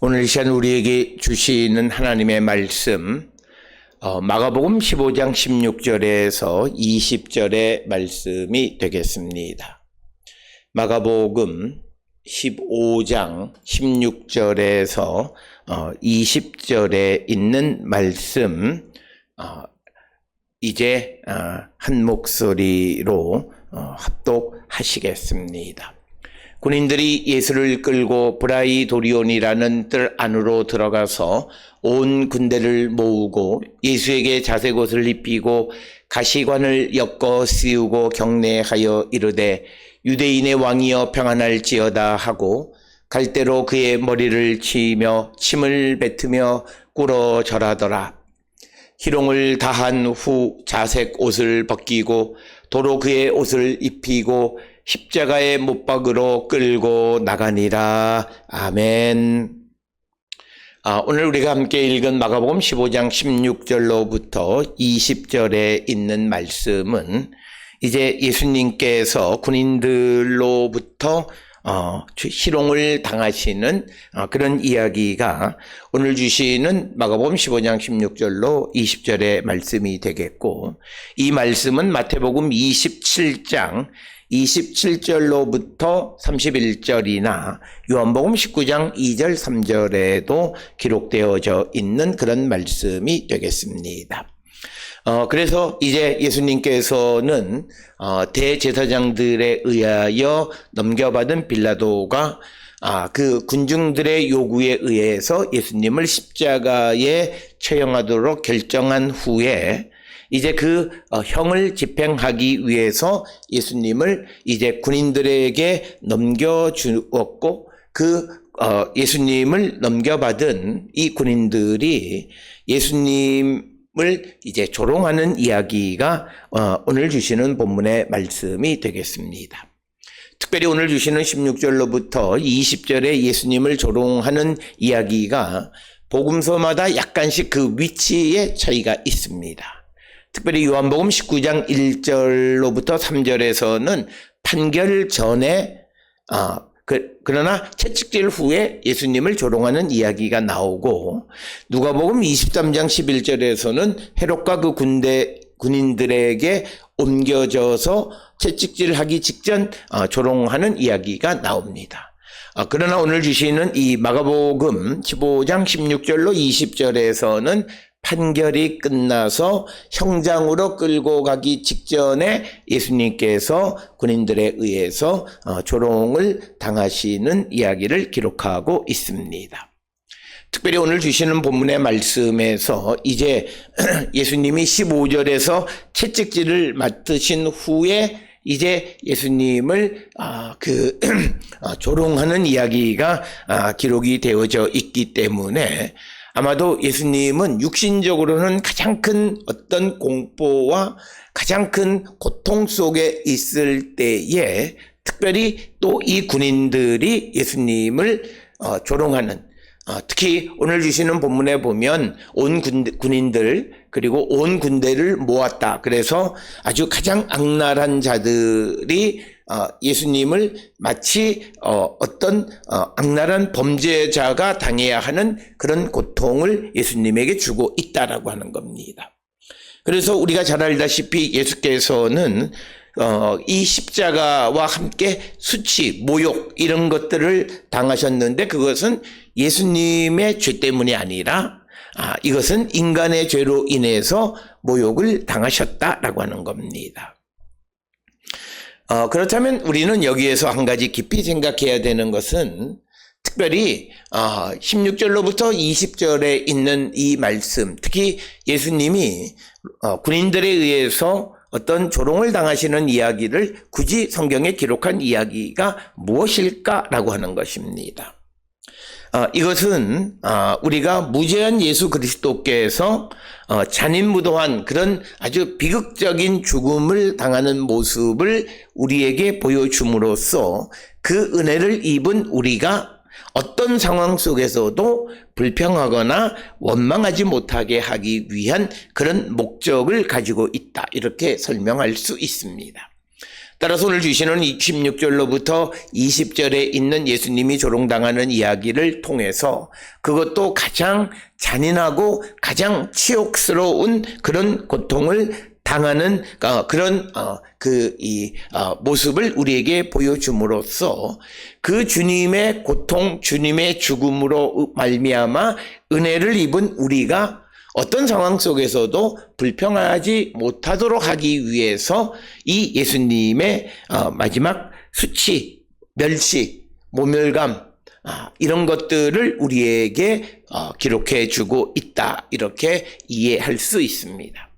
오늘 이 시간 우리에게 주시는 하나님의 말씀, 마가복음 15장 16절에서 20절의 말씀이 되겠습니다. 마가복음 15장 16절에서 20절에 있는 말씀, 이제 한 목소리로 합독하시겠습니다. 군인들이 예수를 끌고 브라이도리온이라는 뜰 안으로 들어가서 온 군대를 모으고 예수에게 자색 옷을 입히고 가시관을 엮어 씌우고 경례하여 이르되 유대인의 왕이여 평안할지어다 하고 갈대로 그의 머리를 치며 침을 뱉으며 꿇어 절하더라. 희롱을 다한 후 자색 옷을 벗기고 도로 그의 옷을 입히고 십자가의 못박으로 끌고 나가니라. 아멘. 오늘 우리가 함께 읽은 마가복음 15장 16절로부터 20절에 있는 말씀은 이제 예수님께서 군인들로부터 희롱을 당하시는 그런 이야기가 오늘 주시는 마가복음 15장 16절로 20절의 말씀이 되겠고, 이 말씀은 마태복음 27장 27절로부터 31절이나 요한복음 19장 2절 3절에도 기록되어져 있는 그런 말씀이 되겠습니다. 그래서 이제 예수님께서는 대제사장들에 의하여 넘겨받은 빌라도가 그 군중들의 요구에 의해서 예수님을 십자가에 처형하도록 결정한 후에 이제 그 형을 집행하기 위해서 예수님을 이제 군인들에게 넘겨주었고, 그 예수님을 넘겨받은 이 군인들이 예수님을 이제 조롱하는 이야기가 오늘 주시는 본문의 말씀이 되겠습니다. 특별히 오늘 주시는 16절로부터 20절에 예수님을 조롱하는 이야기가 복음서마다 약간씩 그 위치에 차이가 있습니다. 특별히 요한복음 19장 1절로부터 3절에서는 판결 전에 그러나 채찍질 후에 예수님을 조롱하는 이야기가 나오고, 누가복음 23장 11절에서는 헤롯과 그 군인들에게 옮겨져서 채찍질하기 직전 조롱하는 이야기가 나옵니다. 그러나 오늘 주시는 이 마가복음 15장 16절로 20절에서는 판결이 끝나서 형장으로 끌고 가기 직전에 예수님께서 군인들에 의해서 조롱을 당하시는 이야기를 기록하고 있습니다. 특별히 오늘 주시는 본문의 말씀에서 이제 예수님이 15절에서 채찍질을 맡으신 후에 이제 예수님을 조롱하는 이야기가 기록이 되어져 있기 때문에 아마도 예수님은 육신적으로는 가장 큰 어떤 공포와 가장 큰 고통 속에 있을 때에 특별히 또 이 군인들이 예수님을 조롱하는, 특히 오늘 주시는 본문에 보면 온 군인들 그리고 온 군대를 모았다. 그래서 아주 가장 악랄한 자들이 예수님을 마치 어떤 악랄한 범죄자가 당해야 하는 그런 고통을 예수님에게 주고 있다라고 하는 겁니다. 그래서 우리가 잘 알다시피 예수께서는 이 십자가와 함께 수치, 모욕 이런 것들을 당하셨는데, 그것은 예수님의 죄 때문이 아니라 이것은 인간의 죄로 인해서 모욕을 당하셨다라고 하는 겁니다. 그렇다면 우리는 여기에서 한 가지 깊이 생각해야 되는 것은, 특별히 16절로부터 20절에 있는 이 말씀, 특히 예수님이 군인들에 의해서 어떤 조롱을 당하시는 이야기를 굳이 성경에 기록한 이야기가 무엇일까라고 하는 것입니다. 이것은 우리가 무죄한 예수 그리스도께서 잔인무도한 그런 아주 비극적인 죽음을 당하는 모습을 우리에게 보여줌으로써 그 은혜를 입은 우리가 어떤 상황 속에서도 불평하거나 원망하지 못하게 하기 위한 그런 목적을 가지고 있다, 이렇게 설명할 수 있습니다. 따라서 오늘 주시는 16절로부터 20절에 있는 예수님이 조롱당하는 이야기를 통해서 그것도 가장 잔인하고 가장 치욕스러운 그런 고통을 당하는 그런 모습을 우리에게 보여줌으로써 그 주님의 고통, 주님의 죽음으로 말미암아 은혜를 입은 우리가 어떤 상황 속에서도 불평하지 못하도록 하기 위해서 이 예수님의 마지막 수치, 멸시, 모멸감 이런 것들을 우리에게 기록해 주고 있다. 이렇게 이해할 수 있습니다.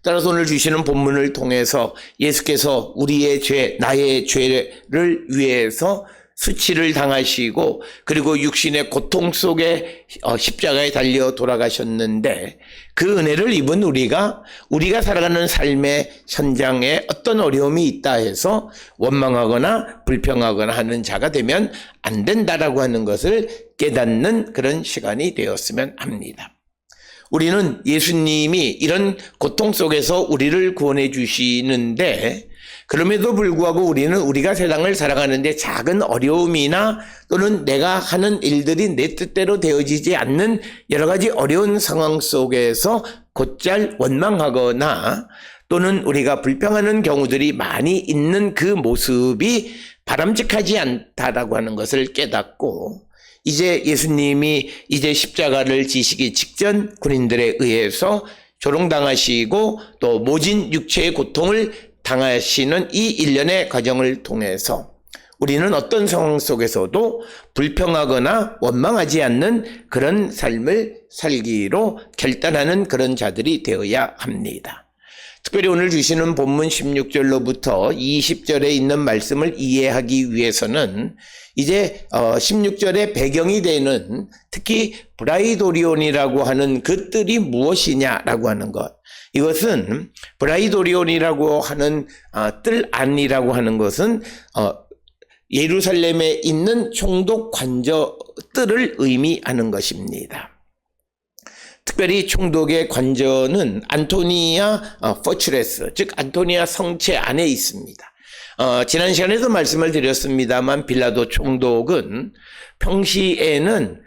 따라서 오늘 주시는 본문을 통해서 예수께서 우리의 죄, 나의 죄를 위해서 수치를 당하시고 그리고 육신의 고통 속에 십자가에 달려 돌아가셨는데 그 은혜를 입은 우리가 살아가는 삶의 현장에 어떤 어려움이 있다 해서 원망하거나 불평하거나 하는 자가 되면 안 된다라고 하는 것을 깨닫는 그런 시간이 되었으면 합니다. 우리는 예수님이 이런 고통 속에서 우리를 구원해 주시는데 그럼에도 불구하고 우리는 우리가 세상을 살아가는데 작은 어려움이나 또는 내가 하는 일들이 내 뜻대로 되어지지 않는 여러 가지 어려운 상황 속에서 곧잘 원망하거나 또는 우리가 불평하는 경우들이 많이 있는 그 모습이 바람직하지 않다라고 하는 것을 깨닫고 이제 예수님이 이제 십자가를 지시기 직전 군인들에 의해서 조롱당하시고 또 모진 육체의 고통을 당하시는 이 일련의 과정을 통해서 우리는 어떤 상황 속에서도 불평하거나 원망하지 않는 그런 삶을 살기로 결단하는 그런 자들이 되어야 합니다. 특별히 오늘 주시는 본문 16절로부터 20절에 있는 말씀을 이해하기 위해서는 이제 16절의 배경이 되는 특히 브라이도리온이라고 하는 그 뜰이 무엇이냐라고 하는 것. 이것은 브라이도리온이라고 하는 뜰 안이라고 하는 것은 예루살렘에 있는 총독 관저 뜰을 의미하는 것입니다. 특별히 총독의 관저는 안토니아 포츄레스, 즉 안토니아 성체 안에 있습니다. 지난 시간에도 말씀을 드렸습니다만 빌라도 총독은 평시에는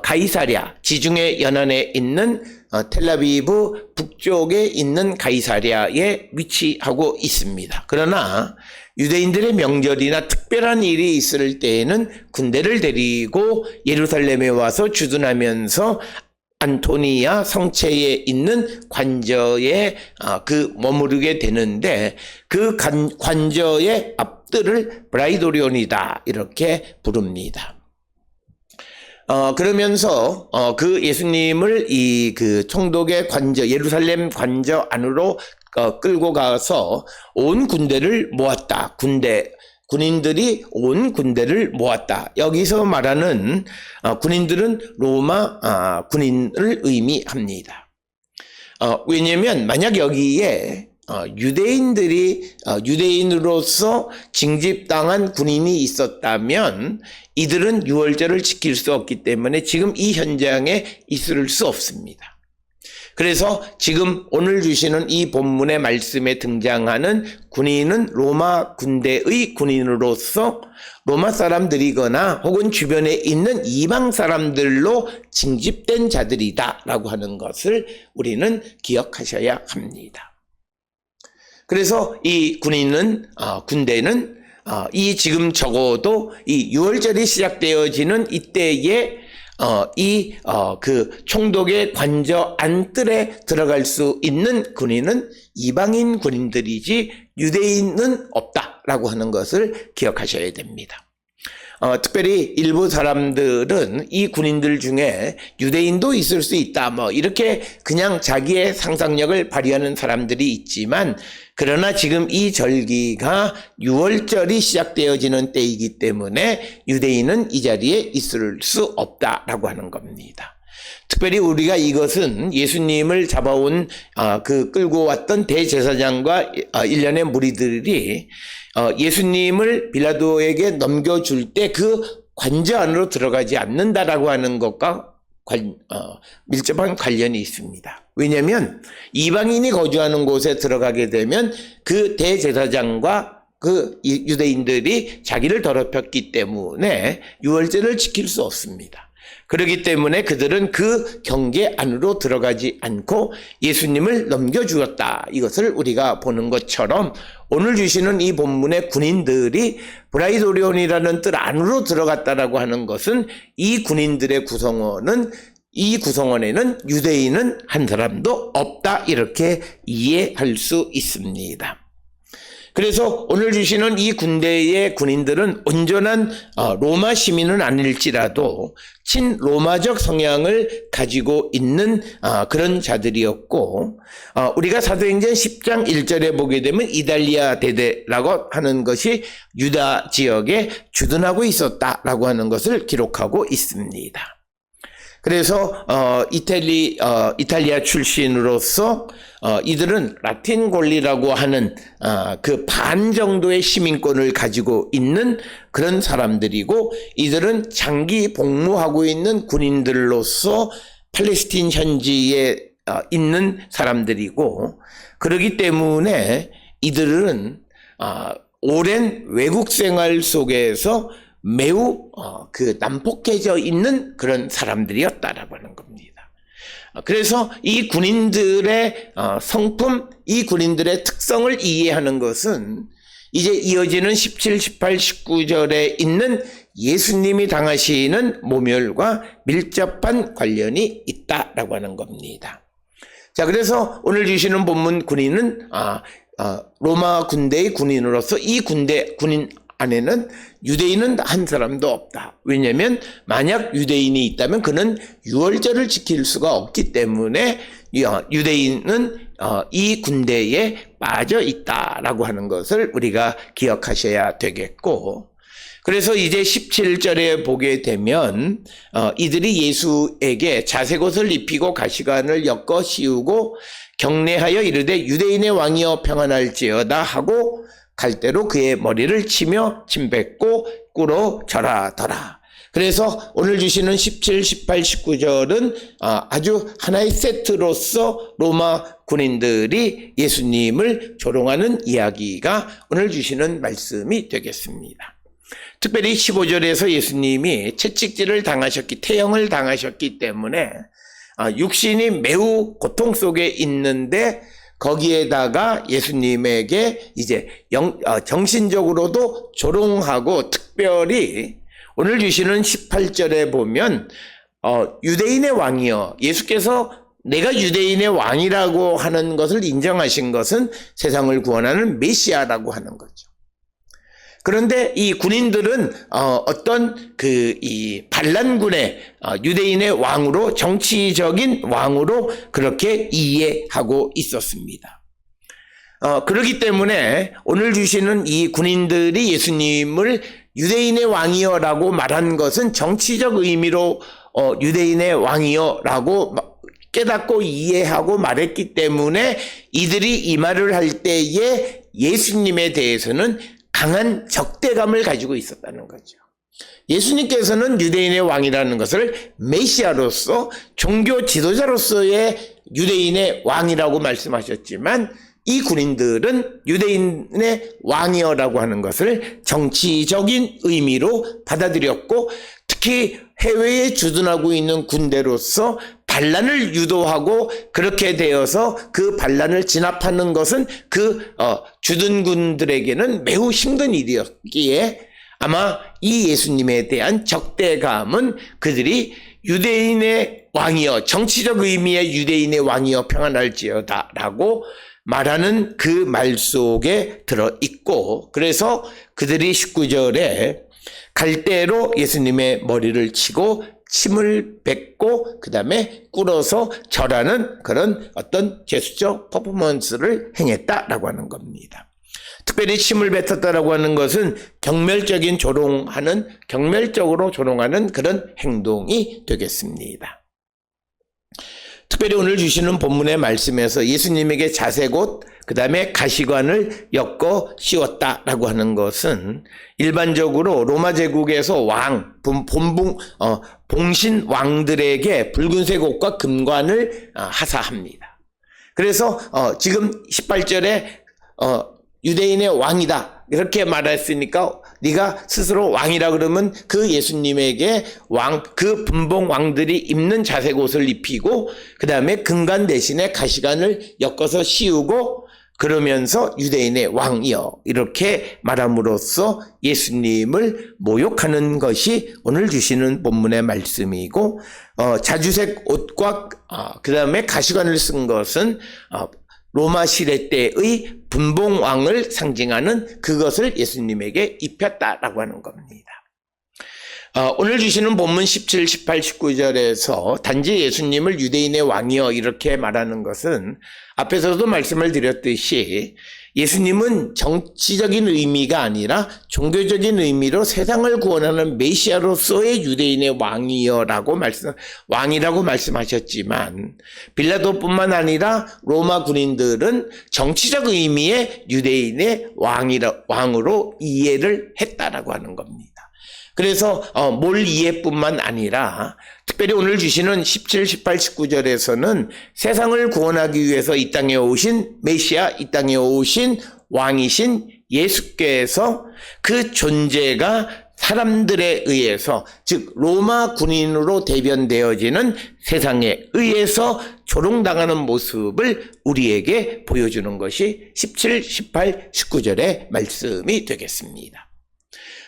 가이사랴, 지중해 연안에 있는 텔아비브 북쪽에 있는 가이사랴에 위치하고 있습니다. 그러나 유대인들의 명절이나 특별한 일이 있을 때에는 군대를 데리고 예루살렘에 와서 주둔하면서 안토니아 성체에 있는 관저에 머무르게 되는데 그 관저의 앞뜰을 브라이도리온이다 이렇게 부릅니다. 그러면서 그 예수님을 그 총독의 관저 예루살렘 관저 안으로 끌고 가서 온 군대를 모았다. 군인들이 온 군대를 모았다. 여기서 말하는 군인들은 로마 군인을 의미합니다. 왜냐하면 만약 여기에 유대인으로서 징집당한 군인이 있었다면 이들은 유월절을 지킬 수 없기 때문에 지금 이 현장에 있을 수 없습니다. 그래서 지금 오늘 주시는 이 본문의 말씀에 등장하는 군인은 로마 군대의 군인으로서 로마 사람들이거나 혹은 주변에 있는 이방 사람들로 징집된 자들이다 라고 하는 것을 우리는 기억하셔야 합니다. 그래서 이 군대는 이 지금 적어도 이 6월절이 시작되어지는 이때에 그 총독의 관저 안뜰에 들어갈 수 있는 군인은 이방인 군인들이지 유대인은 없다라고 하는 것을 기억하셔야 됩니다. 특별히 일부 사람들은 이 군인들 중에 유대인도 있을 수 있다 이렇게 그냥 자기의 상상력을 발휘하는 사람들이 있지만 그러나 지금 이 절기가 6월절이 시작되어지는 때이기 때문에 유대인은 이 자리에 있을 수 없다라고 하는 겁니다. 특별히 우리가 이것은 예수님을 잡아온 끌고 왔던 대제사장과 일련의 무리들이 예수님을 빌라도에게 넘겨줄 때 그 관저 안으로 들어가지 않는다라고 하는 것과 밀접한 관련이 있습니다. 왜냐하면 이방인이 거주하는 곳에 들어가게 되면 그 대제사장과 유대인들이 자기를 더럽혔기 때문에 유월절을 지킬 수 없습니다. 그렇기 때문에 그들은 그 경계 안으로 들어가지 않고 예수님을 넘겨주었다. 이것을 우리가 보는 것처럼 오늘 주시는 이 본문의 군인들이 브라이도리온이라는 뜰 안으로 들어갔다라고 하는 것은 이 군인들의 이 구성원에는 유대인은 한 사람도 없다. 이렇게 이해할 수 있습니다. 그래서 오늘 주시는 이 군대의 군인들은 온전한 로마 시민은 아닐지라도 친로마적 성향을 가지고 있는 그런 자들이었고, 우리가 사도행전 10장 1절에 보게 되면 이달리아 대대라고 하는 것이 유다 지역에 주둔하고 있었다라고 하는 것을 기록하고 있습니다. 그래서 이탈리아 출신으로서 이들은 라틴 권리라고 하는 그 반 정도의 시민권을 가지고 있는 그런 사람들이고, 이들은 장기 복무하고 있는 군인들로서 팔레스틴 현지에 있는 사람들이고, 그렇기 때문에 이들은 오랜 외국 생활 속에서 매우 난폭해져 있는 그런 사람들이었다라고 하는 겁니다. 그래서 이 군인들의 성품, 이 군인들의 특성을 이해하는 것은 이제 이어지는 17, 18, 19절에 있는 예수님이 당하시는 모멸과 밀접한 관련이 있다라고 하는 겁니다. 자, 그래서 오늘 주시는 본문 군인은 로마 군대의 군인으로서 이 군인 안에는 유대인은 한 사람도 없다. 왜냐하면 만약 유대인이 있다면 그는 유월절을 지킬 수가 없기 때문에 유대인은 이 군대에 빠져 있다라고 하는 것을 우리가 기억하셔야 되겠고, 그래서 이제 17절에 보게 되면 이들이 예수에게 자색옷을 입히고 가시관을 엮어 씌우고 경례하여 이르되 유대인의 왕이여 평안할지어다 하고 갈대로 그의 머리를 치며 침뱉고 꿇어 절하더라. 그래서 오늘 주시는 17, 18, 19절은 아주 하나의 세트로서 로마 군인들이 예수님을 조롱하는 이야기가 오늘 주시는 말씀이 되겠습니다. 특별히 15절에서 예수님이 채찍질을 태형을 당하셨기 때문에 육신이 매우 고통 속에 있는데, 거기에다가 예수님에게 이제 정신적으로도 조롱하고, 특별히 오늘 주시는 18절에 보면 유대인의 왕이여, 예수께서 내가 유대인의 왕이라고 하는 것을 인정하신 것은 세상을 구원하는 메시아라고 하는 거죠. 그런데 이 군인들은 어떤 이 반란군의 유대인의 왕으로, 정치적인 왕으로 그렇게 이해하고 있었습니다. 그렇기 때문에 오늘 주시는 이 군인들이 예수님을 유대인의 왕이여라고 말한 것은 정치적 의미로 유대인의 왕이여라고 깨닫고 이해하고 말했기 때문에 이들이 이 말을 할 때에 예수님에 대해서는 강한 적대감을 가지고 있었다는 거죠. 예수님께서는 유대인의 왕이라는 것을 메시아로서, 종교 지도자로서의 유대인의 왕이라고 말씀하셨지만, 이 군인들은 유대인의 왕이여라고 하는 것을 정치적인 의미로 받아들였고, 특히 해외에 주둔하고 있는 군대로서 반란을 유도하고 그렇게 되어서 그 반란을 진압하는 것은 주둔군들에게는 매우 힘든 일이었기에 아마 이 예수님에 대한 적대감은 그들이 유대인의 왕이여, 정치적 의미의 유대인의 왕이여 평안할지어다 라고 말하는 그 말 속에 들어있고, 그래서 그들이 19절에 갈대로 예수님의 머리를 치고 침을 뱉고 그 다음에 꿇어서 절하는 그런 어떤 제스처 퍼포먼스를 행했다라고 하는 겁니다. 특별히 침을 뱉었다라고 하는 것은 경멸적으로 조롱하는 그런 행동이 되겠습니다. 특별히 오늘 주시는 본문의 말씀에서 예수님에게 자색옷, 그 다음에 가시관을 엮어 씌웠다라고 하는 것은 일반적으로 로마 제국에서 봉신 왕들에게 붉은색 옷과 금관을 하사합니다. 그래서 지금 18절에 유대인의 왕이다, 이렇게 말했으니까 네가 스스로 왕이라 그러면 그 예수님에게 그 분봉 왕들이 입는 자색 옷을 입히고 그 다음에 금관 대신에 가시관을 엮어서 씌우고 그러면서 유대인의 왕이여 이렇게 말함으로써 예수님을 모욕하는 것이 오늘 주시는 본문의 말씀이고 자주색 옷과 그 다음에 가시관을 쓴 것은 로마 시대 때의 분봉왕을 상징하는 그것을 예수님에게 입혔다라고 하는 겁니다. 오늘 주시는 본문 17, 18, 19절에서 단지 예수님을 유대인의 왕이여 이렇게 말하는 것은 앞에서도 말씀을 드렸듯이 예수님은 정치적인 의미가 아니라 종교적인 의미로 세상을 구원하는 메시아로서의 유대인의 왕이여라고 왕이라고 말씀하셨지만 빌라도뿐만 아니라 로마 군인들은 정치적 의미의 유대인의 왕으로 이해를 했다라고 하는 겁니다. 그래서 몰 이해뿐만 아니라 특별히 오늘 주시는 17, 18, 19절에서는 세상을 구원하기 위해서 이 땅에 오신 메시아, 이 땅에 오신 왕이신 예수께서 그 존재가 사람들에 의해서 즉 로마 군인으로 대변되어지는 세상에 의해서 조롱당하는 모습을 우리에게 보여주는 것이 17, 18, 19절의 말씀이 되겠습니다.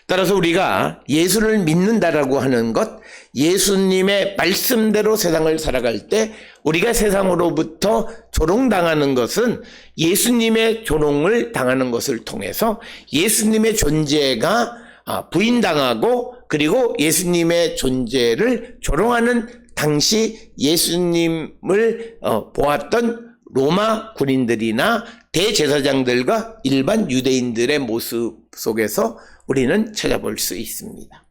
따라서 우리가 예수를 믿는다라고 하는 것, 예수님의 말씀대로 세상을 살아갈 때 우리가 세상으로부터 조롱당하는 것은 예수님의 조롱을 당하는 것을 통해서 예수님의 존재가 부인당하고 그리고 예수님의 존재를 조롱하는 당시 예수님을 보았던 로마 군인들이나 대제사장들과 일반 유대인들의 모습 속에서 우리는 찾아볼 수 있습니다.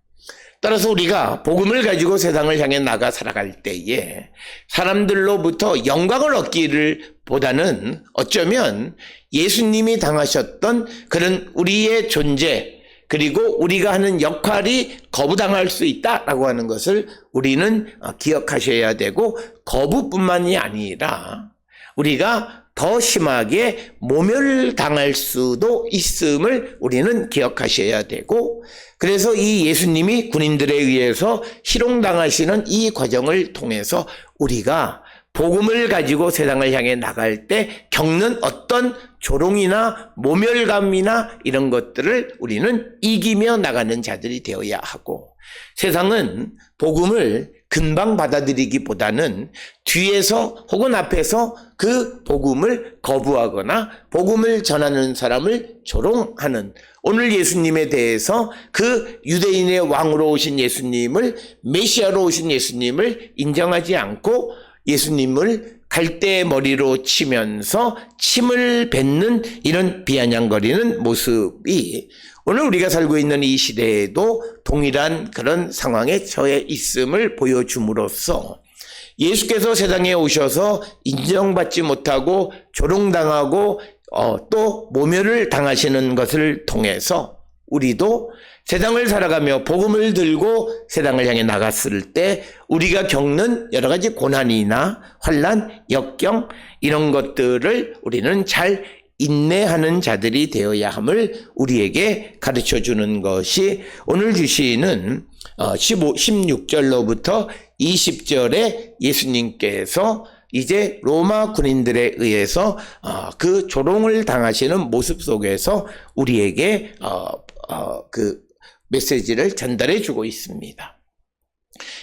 따라서 우리가 복음을 가지고 세상을 향해 나가 살아갈 때에 사람들로부터 영광을 얻기를 보다는 어쩌면 예수님이 당하셨던 그런 우리의 존재 그리고 우리가 하는 역할이 거부당할 수 있다라고 하는 것을 우리는 기억하셔야 되고 거부뿐만이 아니라 우리가 더 심하게 모멸당할 수도 있음을 우리는 기억하셔야 되고 그래서 이 예수님이 군인들에 의해서 희롱당하시는 이 과정을 통해서 우리가 복음을 가지고 세상을 향해 나갈 때 겪는 어떤 조롱이나 모멸감이나 이런 것들을 우리는 이기며 나가는 자들이 되어야 하고 세상은 복음을 금방 받아들이기보다는 뒤에서 혹은 앞에서 그 복음을 거부하거나 복음을 전하는 사람을 조롱하는 오늘 예수님에 대해서 그 유대인의 왕으로 오신 예수님을 메시아로 오신 예수님을 인정하지 않고 예수님을 갈대의 머리로 치면서 침을 뱉는 이런 비아냥거리는 모습이 오늘 우리가 살고 있는 이 시대에도 동일한 그런 상황에 처해 있음을 보여줌으로써 예수께서 세상에 오셔서 인정받지 못하고 조롱당하고 또 모멸을 당하시는 것을 통해서 우리도 세상을 살아가며 복음을 들고 세상을 향해 나갔을 때 우리가 겪는 여러 가지 고난이나 환난, 역경 이런 것들을 우리는 잘 인내하는 자들이 되어야 함을 우리에게 가르쳐 주는 것이 오늘 주시는 16절로부터 20절에 예수님께서 이제 로마 군인들에 의해서 그 조롱을 당하시는 모습 속에서 우리에게 그 메시지를 전달해 주고 있습니다.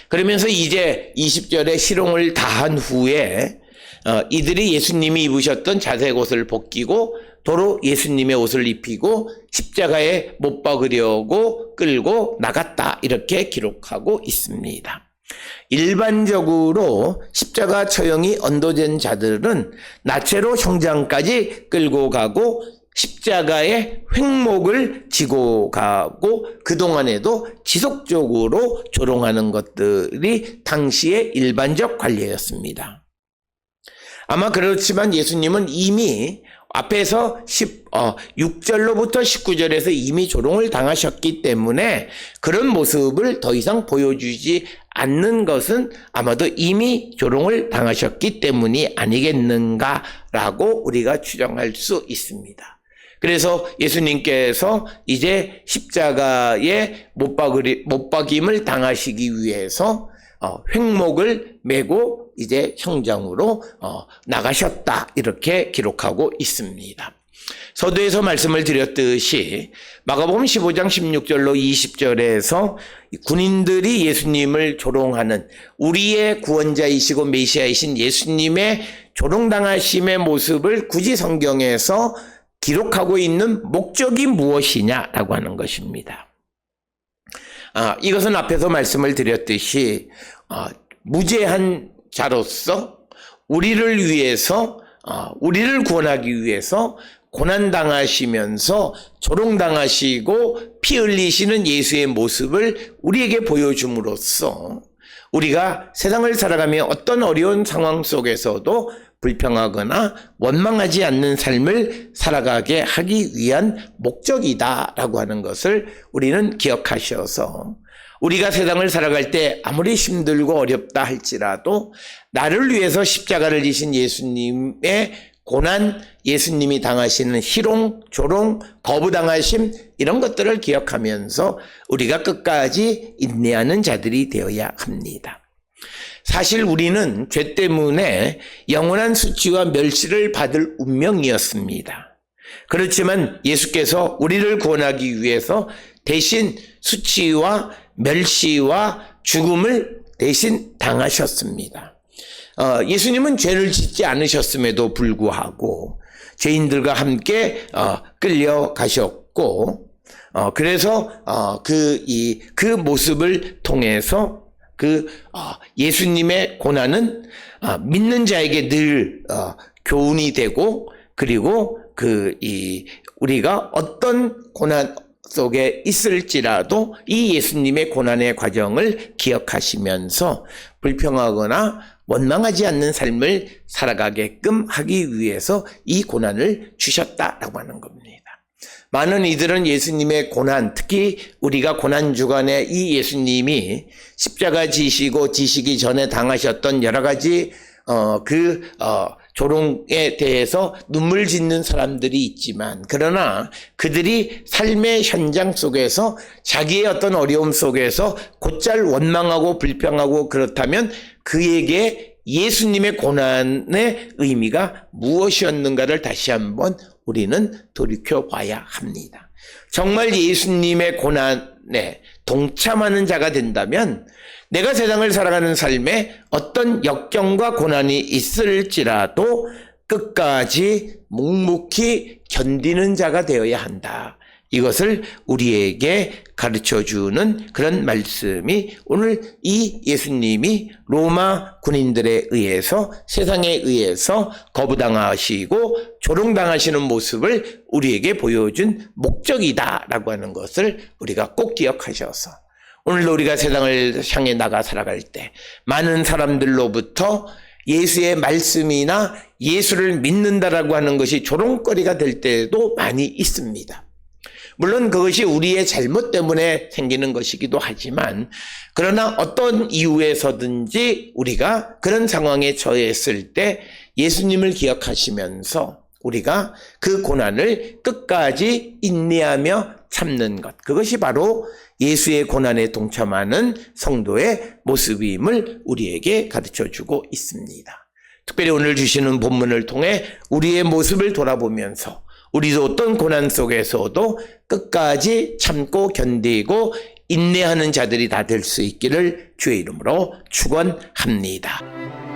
그러면서 이제 20절에 희롱을 다한 후에 이들이 예수님이 입으셨던 자색 옷을 벗기고 도로 예수님의 옷을 입히고 십자가에 못 박으려고 끌고 나갔다 이렇게 기록하고 있습니다. 일반적으로 십자가 처형이 언도된 자들은 나체로 형장까지 끌고 가고 십자가의 횡목을 지고 가고 그동안에도 지속적으로 조롱하는 것들이 당시의 일반적 관례였습니다. 아마 그렇지만 예수님은 이미 앞에서 6절로부터 19절에서 이미 조롱을 당하셨기 때문에 그런 모습을 더 이상 보여주지 않는 것은 아마도 이미 조롱을 당하셨기 때문이 아니겠는가라고 우리가 추정할 수 있습니다. 그래서 예수님께서 이제 십자가에 못 박임을 당하시기 위해서 횡목을 메고 이제 형장으로 나가셨다, 이렇게 기록하고 있습니다. 서두에서 말씀을 드렸듯이 마가복음 15장 16절로 20절에서 군인들이 예수님을 조롱하는, 우리의 구원자이시고 메시아이신 예수님의 조롱당하심의 모습을 굳이 성경에서 기록하고 있는 목적이 무엇이냐라고 하는 것입니다. 이것은 앞에서 말씀을 드렸듯이 무죄한 자로서 우리를 위해서, 우리를 구원하기 위해서 고난당하시면서 조롱당하시고 피 흘리시는 예수의 모습을 우리에게 보여줌으로써 우리가 세상을 살아가며 어떤 어려운 상황 속에서도 불평하거나 원망하지 않는 삶을 살아가게 하기 위한 목적이다라고 하는 것을 우리는 기억하셔서, 우리가 세상을 살아갈 때 아무리 힘들고 어렵다 할지라도 나를 위해서 십자가를 지신 예수님의 고난, 예수님이 당하시는 희롱, 조롱, 거부당하심, 이런 것들을 기억하면서 우리가 끝까지 인내하는 자들이 되어야 합니다. 사실 우리는 죄 때문에 영원한 수치와 멸시를 받을 운명이었습니다. 그렇지만 예수께서 우리를 구원하기 위해서 대신 수치와 멸시와 죽음을 대신 당하셨습니다. 예수님은 죄를 짓지 않으셨음에도 불구하고 죄인들과 함께 끌려가셨고, 그래서 그 모습을 통해서 예수님의 고난은 믿는 자에게 늘 교훈이 되고, 그리고 우리가 어떤 고난 속에 있을지라도 이 예수님의 고난의 과정을 기억하시면서 불평하거나 원망하지 않는 삶을 살아가게끔 하기 위해서 이 고난을 주셨다라고 하는 겁니다. 많은 이들은 예수님의 고난, 특히 우리가 고난 주간에 이 예수님이 십자가 지시기 전에 당하셨던 여러 가지 조롱에 대해서 눈물 짓는 사람들이 있지만, 그러나 그들이 삶의 현장 속에서 자기의 어떤 어려움 속에서 곧잘 원망하고 불평하고 그렇다면 그에게 예수님의 고난의 의미가 무엇이었는가를 다시 한번 우리는 돌이켜 봐야 합니다. 정말 예수님의 고난에 동참하는 자가 된다면 내가 세상을 살아가는 삶에 어떤 역경과 고난이 있을지라도 끝까지 묵묵히 견디는 자가 되어야 한다. 이것을 우리에게 가르쳐주는 그런 말씀이 오늘 이 예수님이 로마 군인들에 의해서, 세상에 의해서 거부당하시고 조롱당하시는 모습을 우리에게 보여준 목적이다라고 하는 것을 우리가 꼭 기억하셔서, 오늘도 우리가 세상을 향해 나가 살아갈 때 많은 사람들로부터 예수의 말씀이나 예수를 믿는다라고 하는 것이 조롱거리가 될 때도 많이 있습니다. 물론 그것이 우리의 잘못 때문에 생기는 것이기도 하지만, 그러나 어떤 이유에서든지 우리가 그런 상황에 처했을 때 예수님을 기억하시면서 우리가 그 고난을 끝까지 인내하며 참는 것, 그것이 바로 예수의 고난에 동참하는 성도의 모습임을 우리에게 가르쳐주고 있습니다. 특별히 오늘 주시는 본문을 통해 우리의 모습을 돌아보면서 우리도 어떤 고난 속에서도 끝까지 참고 견디고 인내하는 자들이 다 될 수 있기를 주의 이름으로 축원합니다.